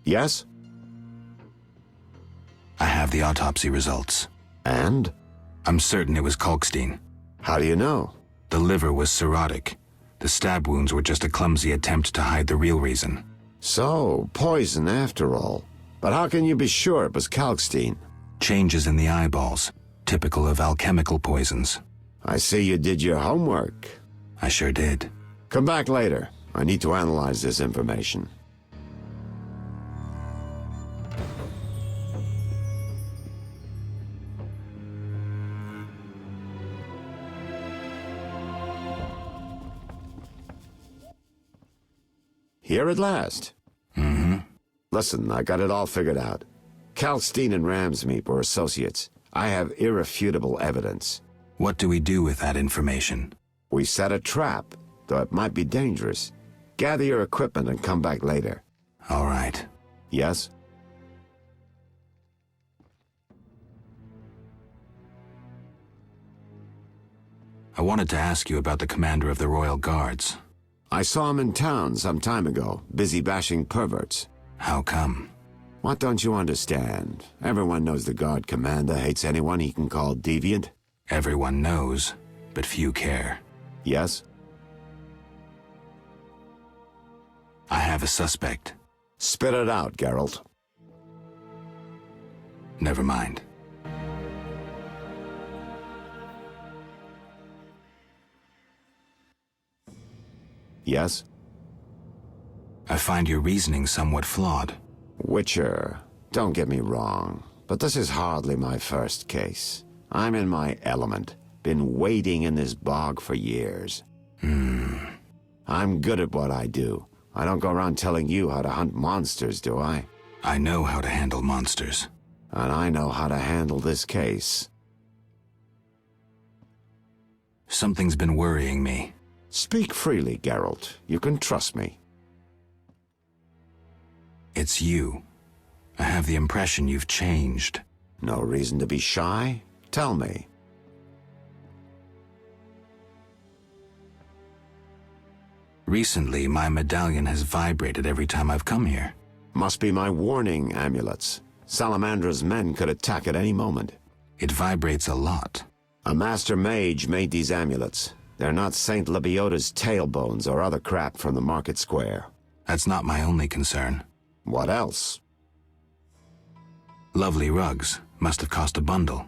Yes? I have the autopsy results. And? I'm certain it was Kalkstein. How do you know? The liver was cirrhotic. The stab wounds were just a clumsy attempt to hide the real reason. So, poison after all. But how can you be sure it was Kalkstein? Changes in the eyeballs, typical of alchemical poisons. I see you did your homework. I sure did. Come back later. I need to analyze this information. Here at last. Mm-hmm. Listen, I got it all figured out. Kalkstein and Ramsmeet were associates. I have irrefutable evidence. What do we do with that information? We set a trap, though it might be dangerous. Gather your equipment and come back later. All right. Yes? I wanted to ask you about the commander of the Royal Guards. I saw him in town some time ago, busy bashing perverts. How come? What don't you understand? Everyone knows the Guard commander hates anyone he can call deviant. Everyone knows, but few care. Yes? I have a suspect. Spit it out, Geralt. Never mind. Yes? I find your reasoning somewhat flawed. Witcher, don't get me wrong, but this is hardly my first case. I'm in my element. Been wading in this bog for years. I'm good at what I do. I don't go around telling you how to hunt monsters, do I? I know how to handle monsters. And I know how to handle this case. Something's been worrying me. Speak freely, Geralt. You can trust me. It's you. I have the impression you've changed. No reason to be shy? Tell me. Recently, my medallion has vibrated every time I've come here. Must be my warning amulets. Salamandra's men could attack at any moment. It vibrates a lot. A master mage made these amulets. They're not Saint Lebioda's tailbones or other crap from the market square. That's not my only concern. What else? Lovely rugs. Must have cost a bundle.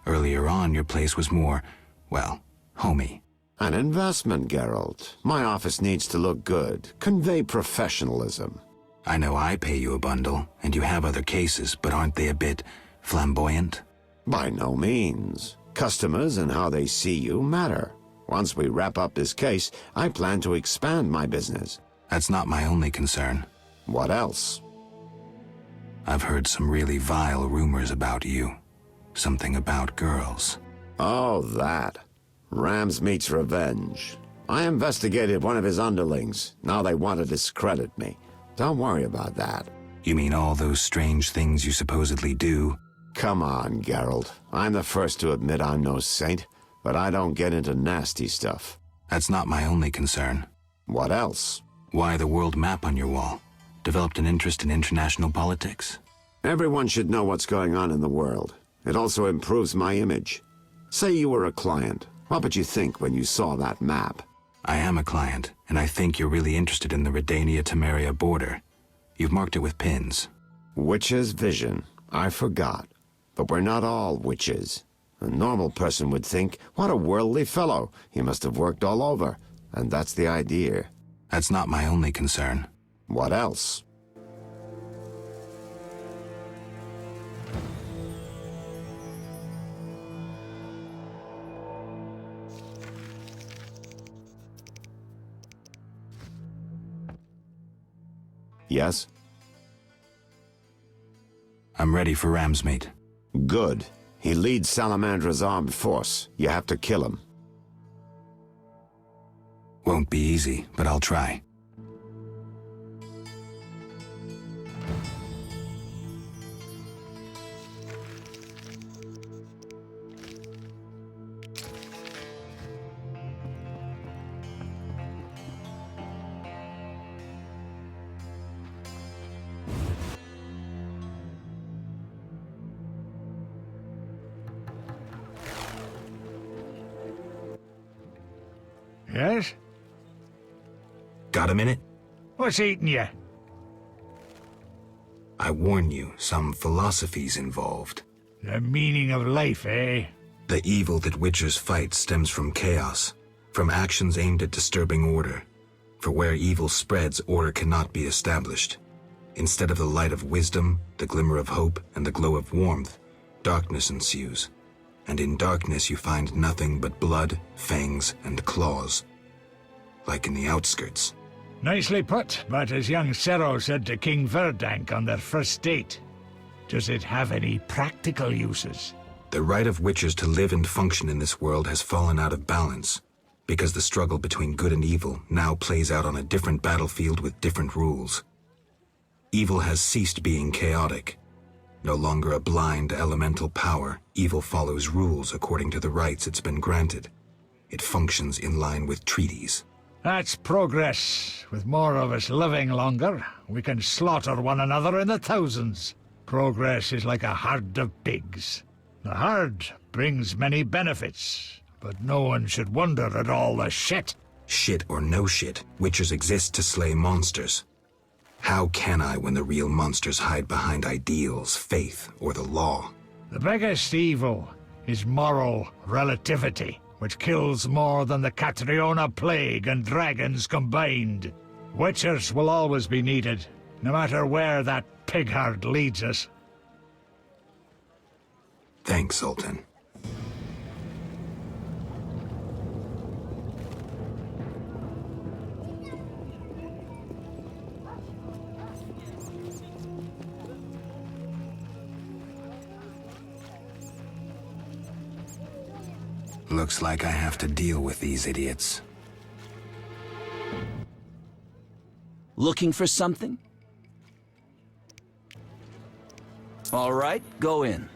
Earlier on, your place was more, well, homey. An investment, Geralt. My office needs to look good. Convey professionalism. I know I pay you a bundle, and you have other cases, but aren't they a bit flamboyant? By no means. Customers and how they see you matter. Once we wrap up this case, I plan to expand my business. That's not my only concern. What else? I've heard some really vile rumors about you. Something about girls. Oh, that. Ramsmeet's revenge. I investigated one of his underlings. Now they want to discredit me. Don't worry about that. You mean all those strange things you supposedly do? Come on, Geralt. I'm the first to admit I'm no saint, but I don't get into nasty stuff. That's not my only concern. What else? Why the world map on your wall? Developed an interest in international politics? Everyone should know what's going on in the world. It also improves my image. Say you were a client. What would you think when you saw that map? I am a client, and I think you're really interested in the Redania-Temeria border. You've marked it with pins. Witch's vision. I forgot. But we're not all witches. A normal person would think, what a worldly fellow. He must have worked all over. And that's the idea. That's not my only concern. What else? Yes? I'm ready for Ramsmeet. Good. He leads Salamandra's armed force. You have to kill him. Won't be easy, but I'll try. Yes? Got a minute? What's eating you? I warn you, some philosophy's involved. The meaning of life, eh? The evil that Witchers fight stems from chaos, from actions aimed at disturbing order. For where evil spreads, order cannot be established. Instead of the light of wisdom, the glimmer of hope, and the glow of warmth, darkness ensues. And in darkness you find nothing but blood, fangs, and claws. Like in the outskirts. Nicely put, but as young Cerro said to King Verdank on their first date, does it have any practical uses? The right of Witchers to live and function in this world has fallen out of balance, because the struggle between good and evil now plays out on a different battlefield with different rules. Evil has ceased being chaotic. No longer a blind elemental power, evil follows rules according to the rights it's been granted. It functions in line with treaties. That's progress. With more of us living longer, we can slaughter one another in the thousands. Progress is like a herd of pigs. The herd brings many benefits, but no one should wonder at all the shit. Shit or no shit, Witchers exist to slay monsters. How can I when the real monsters hide behind ideals, faith, or the law? The biggest evil is moral relativity, which kills more than the Catriona plague and dragons combined. Witchers will always be needed, no matter where that pig herd leads us. Thanks, Sultan. Looks like I have to deal with these idiots. Looking for something? All right, go in.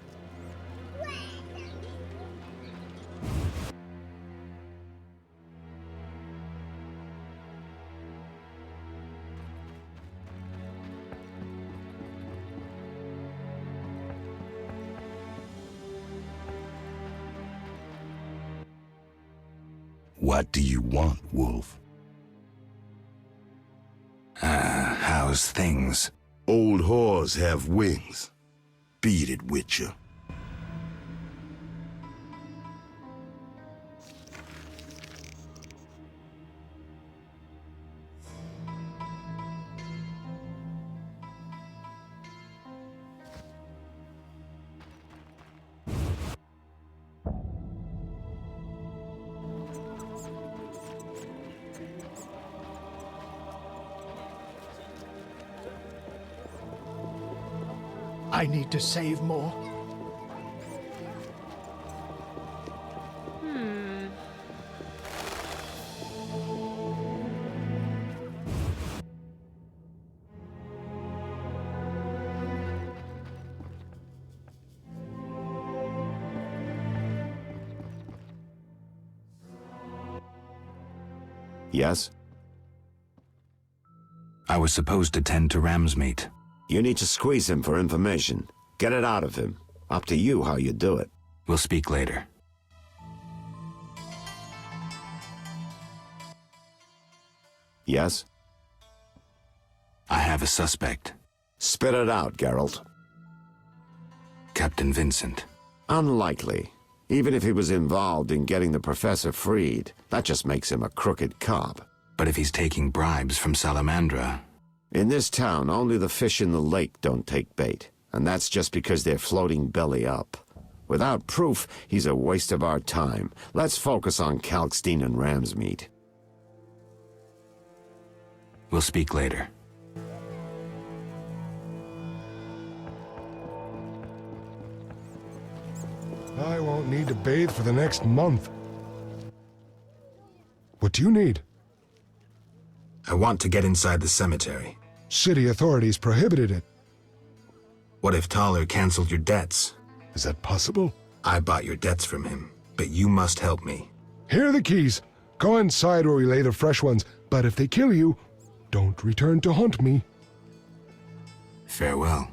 What do you want, Wolf? How's things? Old whores have wings. Beat it, Witcher. I need to save more. Yes? I was supposed to tend to Ramsmeat. You need to squeeze him for information. Get it out of him. Up to you how you do it. We'll speak later. Yes? I have a suspect. Spit it out, Geralt. Captain Vincent. Unlikely. Even if he was involved in getting the professor freed, that just makes him a crooked cop. But if he's taking bribes from Salamandra... In this town, only the fish in the lake don't take bait. And that's just because they're floating belly up. Without proof, he's a waste of our time. Let's focus on Kalkstein and Ramsmeat. We'll speak later. I won't need to bathe for the next month. What do you need? I want to get inside the cemetery. City authorities prohibited it. What if Thaler canceled your debts? Is that possible? I bought your debts from him, but you must help me. Here are the keys. Go inside where we lay the fresh ones, but if they kill you, don't return to haunt me. Farewell.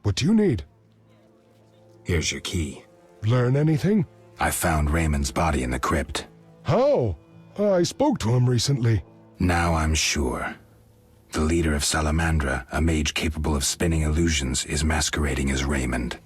What do you need? Here's your key. Learn anything? I found Raymond's body in the crypt. How? I spoke to him recently. Now I'm sure. The leader of Salamandra, a mage capable of spinning illusions, is masquerading as Raymond.